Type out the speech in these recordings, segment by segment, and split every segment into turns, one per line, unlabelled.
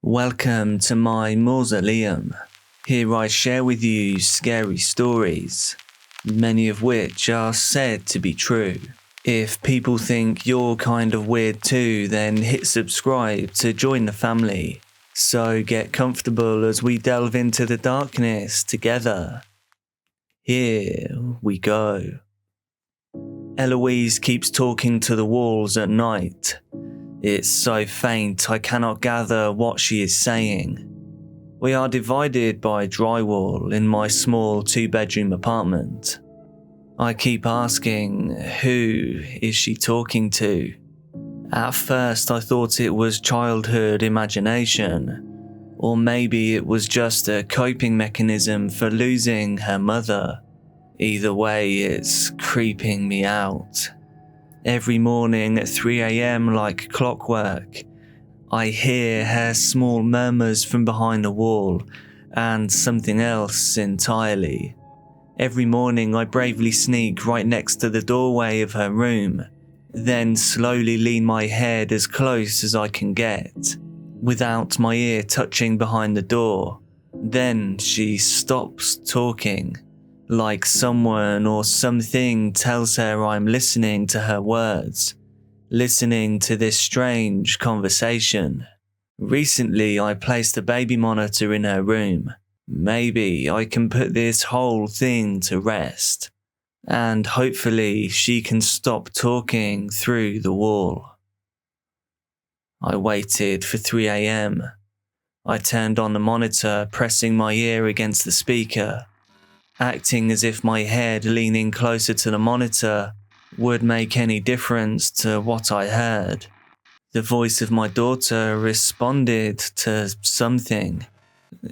Welcome to my mausoleum. Here I share with you scary stories, many of which are said to be true. If people think you're kind of weird too, then hit subscribe to join the family. So get comfortable as we delve into the darkness together. Here we go. Eloise keeps talking to the walls at night. It's so faint I cannot gather what she is saying. We are divided by drywall in my small 2-bedroom apartment. I keep asking, who is she talking to? At first I thought it was childhood imagination, or maybe it was just a coping mechanism for losing her mother. Either way, it's creeping me out. Every morning at 3 a.m. like clockwork, I hear her small murmurs from behind the wall and something else entirely. Every morning I bravely sneak right next to the doorway of her room, then slowly lean my head as close as I can get, without my ear touching behind the door. Then she stops talking, like someone or something tells her I'm listening to her words, listening to this strange conversation. Recently, I placed a baby monitor in her room. Maybe I can put this whole thing to rest, and hopefully she can stop talking through the wall. I waited for 3 a.m. I turned on the monitor, pressing my ear against the speaker, acting as if my head leaning closer to the monitor would make any difference to what I heard. The voice of my daughter responded to something.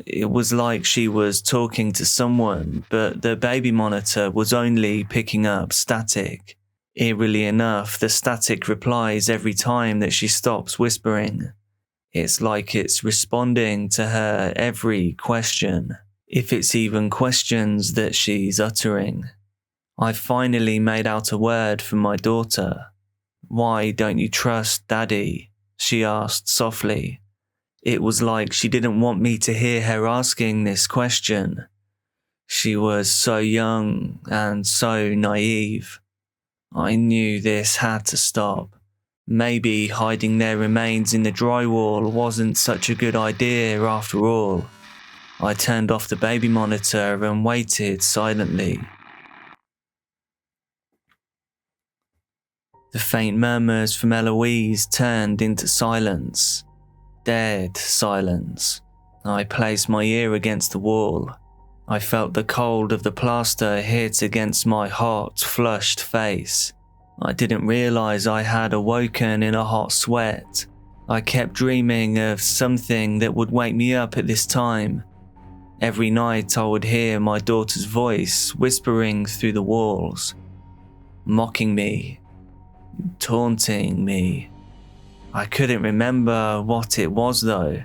It was like she was talking to someone, but the baby monitor was only picking up static. Eerily enough, the static replies every time that she stops whispering. It's like it's responding to her every question, if it's even questions that she's uttering. I finally made out a word from my daughter. "Why don't you trust Daddy?" she asked softly. It was like she didn't want me to hear her asking this question. She was so young and so naive. I knew this had to stop. Maybe hiding their remains in the drywall wasn't such a good idea after all. I turned off the baby monitor and waited silently. The faint murmurs from Eloise turned into silence. Dead silence. I placed my ear against the wall. I felt the cold of the plaster hit against my hot, flushed face. I didn't realize I had awoken in a hot sweat. I kept dreaming of something that would wake me up at this time. Every night I would hear my daughter's voice whispering through the walls, mocking me, taunting me. I couldn't remember what it was though.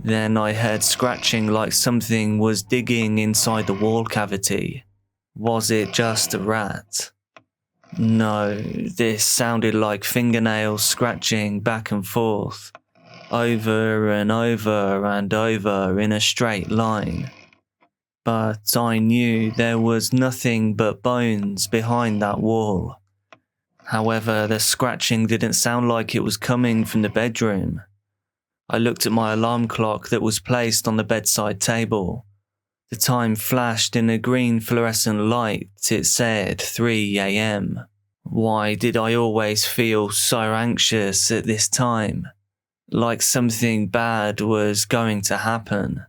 Then I heard scratching like something was digging inside the wall cavity. Was it just a rat? No, this sounded like fingernails scratching back and forth, over and over and over in a straight line. But I knew there was nothing but bones behind that wall. However, the scratching didn't sound like it was coming from the bedroom. I looked at my alarm clock that was placed on the bedside table. The time flashed in a green fluorescent light. It said 3 a.m. Why did I always feel so anxious at this time? Like something bad was going to happen.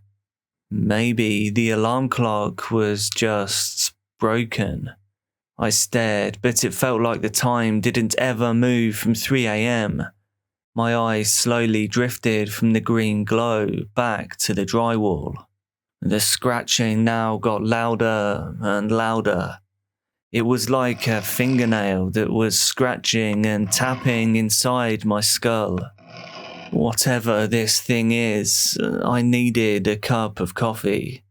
Maybe the alarm clock was just broken. I stared, but it felt like the time didn't ever move from 3 a.m. My eyes slowly drifted from the green glow back to the drywall. The scratching now got louder and louder. It was like a fingernail that was scratching and tapping inside my skull. Whatever this thing is, I needed a cup of coffee.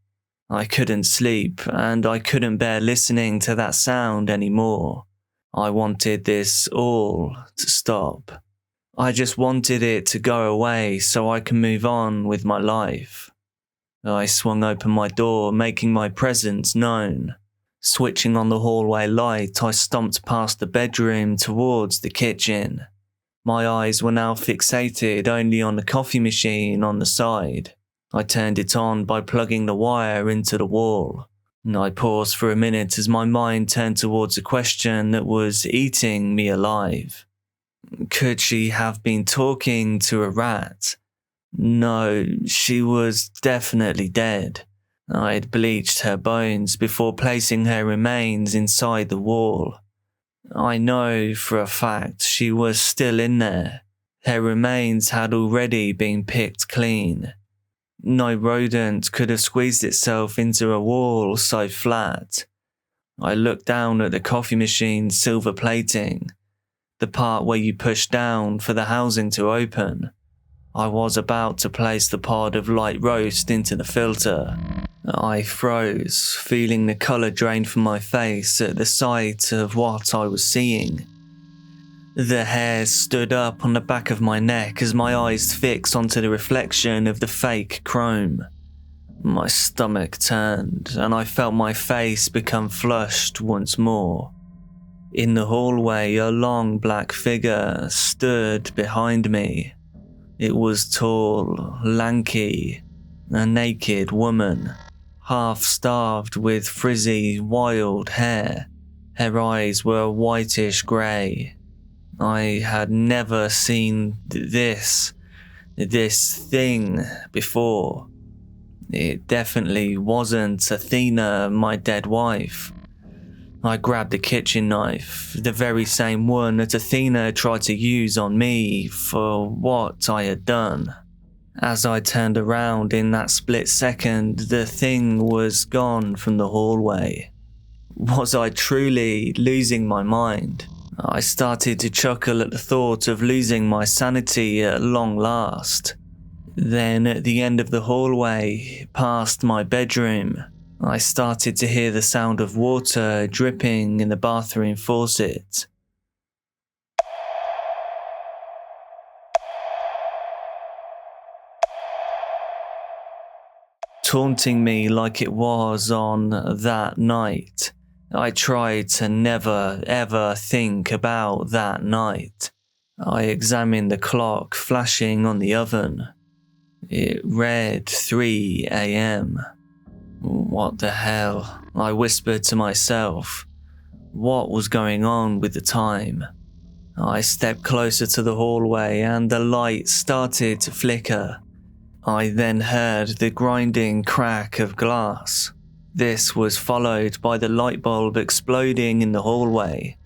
I couldn't sleep, and I couldn't bear listening to that sound anymore. I wanted this all to stop. I just wanted it to go away so I can move on with my life. I swung open my door, making my presence known. Switching on the hallway light, I stomped past the bedroom towards the kitchen. My eyes were now fixated only on the coffee machine on the side. I turned it on by plugging the wire into the wall. I paused for a minute as my mind turned towards a question that was eating me alive. Could she have been talking to a rat? No, she was definitely dead. I had bleached her bones before placing her remains inside the wall. I know for a fact she was still in there. Her remains had already been picked clean. No rodent could have squeezed itself into a wall so flat. I looked down at the coffee machine's silver plating, the part where you push down for the housing to open. I was about to place the pod of light roast into the filter. I froze, feeling the colour drain from my face at the sight of what I was seeing. The hairs stood up on the back of my neck as my eyes fixed onto the reflection of the fake chrome. My stomach turned, and I felt my face become flushed once more. In the hallway, a long black figure stood behind me. It was tall, lanky, a naked woman, half-starved with frizzy, wild hair. Her eyes were whitish grey. I had never seen this thing before. It definitely wasn't Athena, my dead wife. I grabbed a kitchen knife, the very same one that Athena tried to use on me for what I had done. As I turned around in that split second, the thing was gone from the hallway. Was I truly losing my mind? I started to chuckle at the thought of losing my sanity at long last. Then at the end of the hallway, past my bedroom, I started to hear the sound of water dripping in the bathroom faucet. Taunting me like it was on that night. I tried to never ever think about that night. I examined the clock flashing on the oven. It read 3 a.m. What the hell? I whispered to myself. What was going on with the time? I stepped closer to the hallway and the light started to flicker. I then heard the grinding crack of glass. This was followed by the light bulb exploding in the hallway.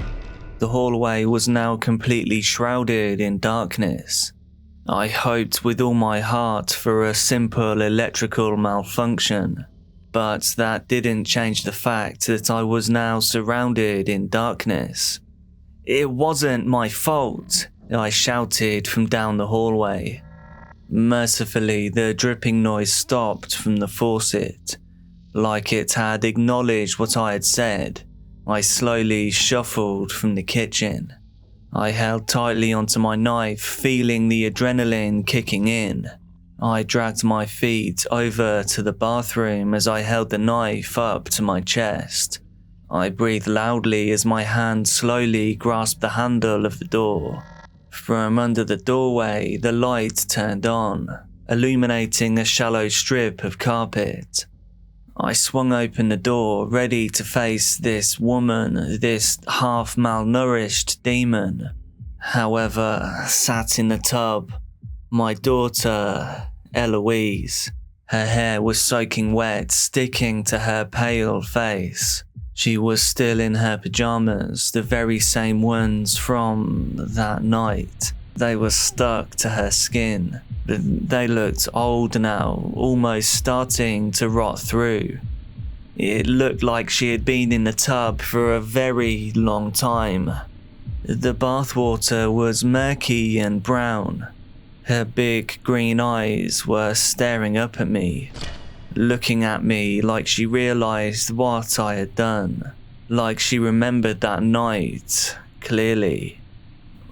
The hallway was now completely shrouded in darkness. I hoped with all my heart for a simple electrical malfunction, but that didn't change the fact that I was now surrounded in darkness. It wasn't my fault, I shouted from down the hallway. Mercifully, the dripping noise stopped from the faucet. Like it had acknowledged what I had said, I slowly shuffled from the kitchen. I held tightly onto my knife, feeling the adrenaline kicking in. I dragged my feet over to the bathroom as I held the knife up to my chest. I breathed loudly as my hand slowly grasped the handle of the door. From under the doorway, the light turned on, illuminating a shallow strip of carpet. I swung open the door, ready to face this woman, this half-malnourished demon. However, sat in the tub, my daughter, Eloise. Her hair was soaking wet, sticking to her pale face. She was still in her pajamas, the very same ones from that night. They were stuck to her skin. They looked old now, almost starting to rot through. It looked like she had been in the tub for a very long time. The bathwater was murky and brown. Her big green eyes were staring up at me, looking at me like she realized what I had done, like she remembered that night clearly.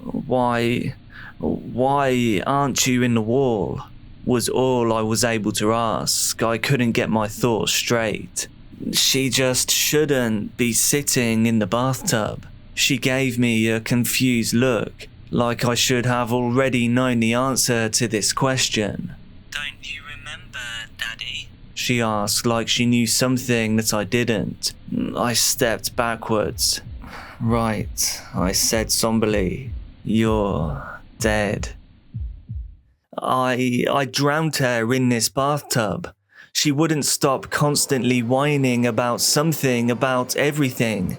Why "Why aren't you in the wall?" was all I was able to ask. I couldn't get my thoughts straight. She just shouldn't be sitting in the bathtub. She gave me a confused look, like I should have already known the answer to this question. "Don't you remember, Daddy?" she asked, like she knew something that I didn't. I stepped backwards. "Right," I said somberly. "You're dead." I drowned her in this bathtub. She wouldn't stop constantly whining about something, about everything.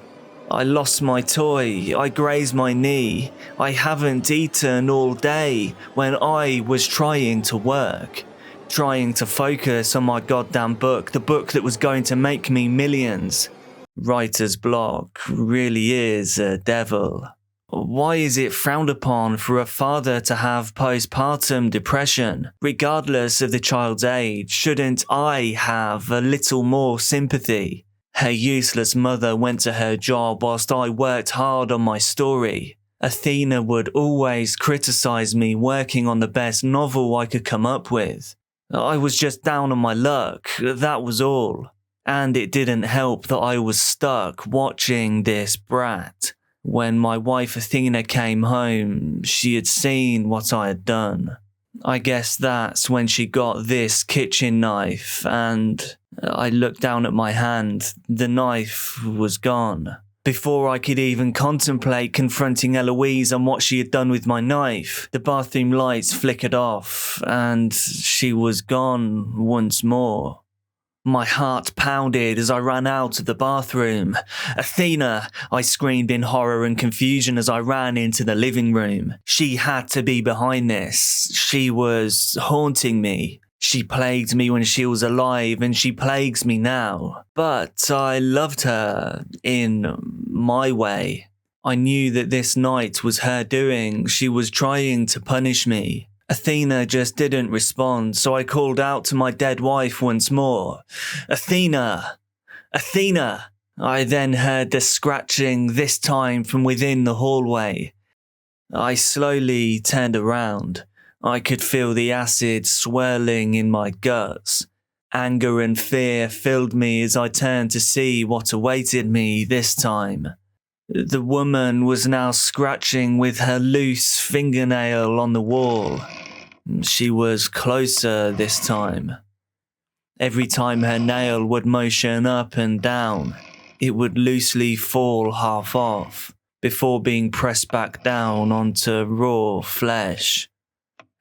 I lost my toy, I grazed my knee, I haven't eaten all day when I was trying to work. Trying to focus on my goddamn book, the book that was going to make me millions. Writer's block really is a devil. Why is it frowned upon for a father to have postpartum depression? Regardless of the child's age, shouldn't I have a little more sympathy? Her useless mother went to her job whilst I worked hard on my story. Athena would always criticize me working on the best novel I could come up with. I was just down on my luck, that was all. And it didn't help that I was stuck watching this brat. When my wife Athena came home, she had seen what I had done. I guess that's when she got this kitchen knife, and I looked down at my hand. The knife was gone. Before I could even contemplate confronting Eloise on what she had done with my knife, the bathroom lights flickered off, and she was gone once more. My heart pounded as I ran out of the bathroom. "Athena!" I screamed in horror and confusion as I ran into the living room. She had to be behind this. She was haunting me. She plagued me when she was alive, and she plagues me now. But I loved her in my way. I knew that this night was her doing. She was trying to punish me. Athena just didn't respond, so I called out to my dead wife once more. "Athena! Athena!" I then heard the scratching, this time from within the hallway. I slowly turned around. I could feel the acid swirling in my guts. Anger and fear filled me as I turned to see what awaited me this time. The woman was now scratching with her loose fingernail on the wall. She was closer this time. Every time her nail would motion up and down, it would loosely fall half off, before being pressed back down onto raw flesh.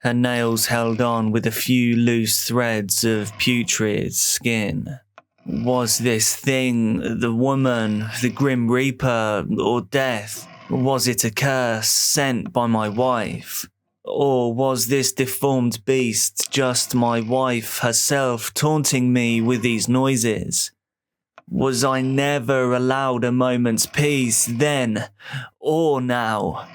Her nails held on with a few loose threads of putrid skin. Was this thing the woman, the Grim Reaper, or death? Was it a curse sent by my wife? Or was this deformed beast just my wife herself taunting me with these noises? Was I never allowed a moment's peace then or now?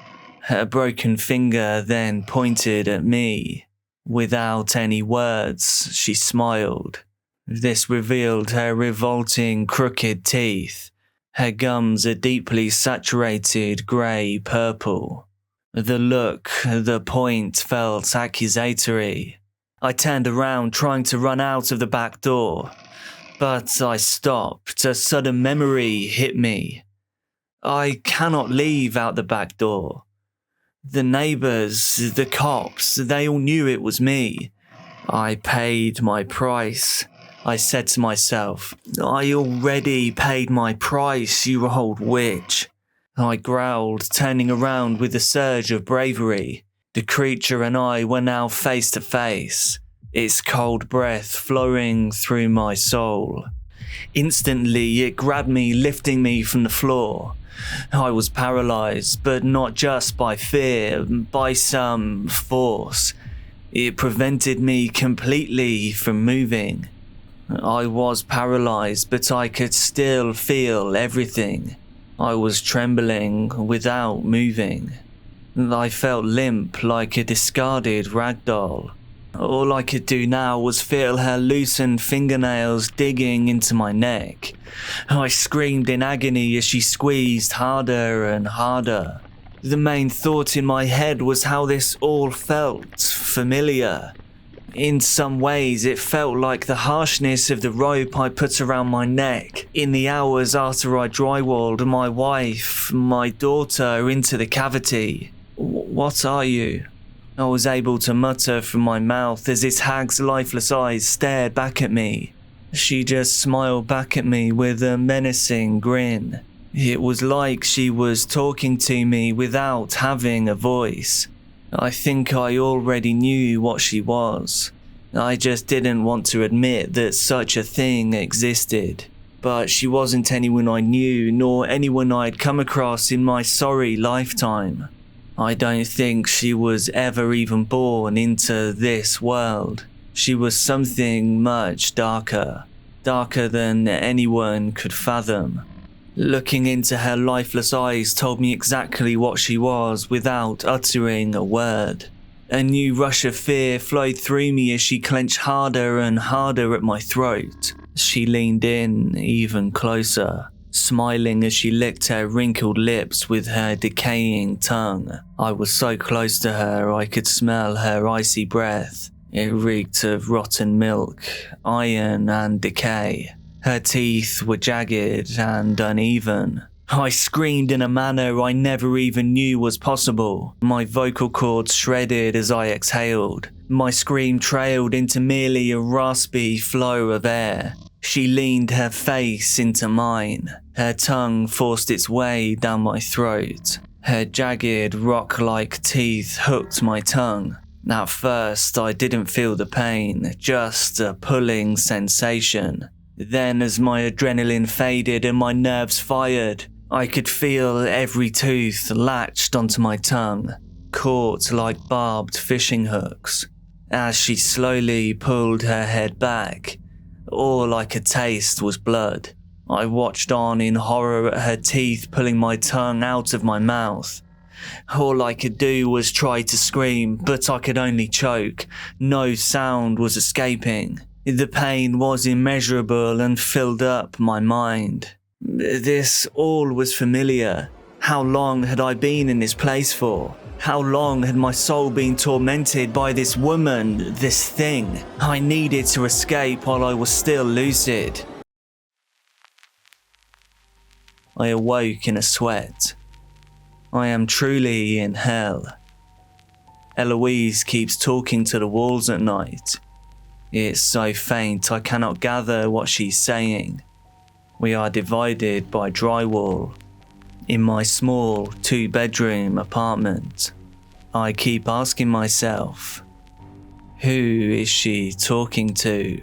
Her broken finger then pointed at me. Without any words, she smiled. This revealed her revolting crooked teeth. Her gums a deeply saturated grey-purple. The look, the point felt accusatory. I turned around trying to run out of the back door, but I stopped. A sudden memory hit me. I cannot leave out the back door. The neighbours, the cops, they all knew it was me. I paid my price. I said to myself, I already paid my price, you old witch. I growled, turning around with a surge of bravery. The creature and I were now face to face, its cold breath flowing through my soul. Instantly, it grabbed me, lifting me from the floor. I was paralyzed, but not just by fear, by some force. It prevented me completely from moving. I was paralyzed, but I could still feel everything. I was trembling without moving. I felt limp like a discarded rag doll. All I could do now was feel her loosened fingernails digging into my neck. I screamed in agony as she squeezed harder and harder. The main thought in my head was how this all felt familiar. In some ways, it felt like the harshness of the rope I put around my neck in the hours after I drywalled my wife, my daughter, into the cavity. What are you? I was able to mutter from my mouth as this hag's lifeless eyes stared back at me. She just smiled back at me with a menacing grin. It was like she was talking to me without having a voice. I think I already knew what she was. I just didn't want to admit that such a thing existed. But she wasn't anyone I knew, nor anyone I'd come across in my sorry lifetime. I don't think she was ever even born into this world. She was something much darker. Darker than anyone could fathom. Looking into her lifeless eyes told me exactly what she was without uttering a word. A new rush of fear flowed through me as she clenched harder and harder at my throat. She leaned in even closer, smiling as she licked her wrinkled lips with her decaying tongue. I was so close to her I could smell her icy breath. It reeked of rotten milk, iron and decay. Her teeth were jagged and uneven. I screamed in a manner I never even knew was possible. My vocal cords shredded as I exhaled. My scream trailed into merely a raspy flow of air. She leaned her face into mine. Her tongue forced its way down my throat. Her jagged, rock-like teeth hooked my tongue. At first, I didn't feel the pain, just a pulling sensation. Then, as my adrenaline faded and my nerves fired, I could feel every tooth latched onto my tongue, caught like barbed fishing hooks. As she slowly pulled her head back, all I could taste was blood. I watched on in horror at her teeth pulling my tongue out of my mouth. All I could do was try to scream, but I could only choke. No sound was escaping. The pain was immeasurable and filled up my mind. This all was familiar. How long had I been in this place for? How long had my soul been tormented by this woman, this thing? I needed to escape while I was still lucid. I awoke in a sweat. I am truly in hell. Eloise keeps talking to the walls at night. It's so faint I cannot gather what she's saying. We are divided by drywall. In my small 2-bedroom apartment, I keep asking myself, who is she talking to?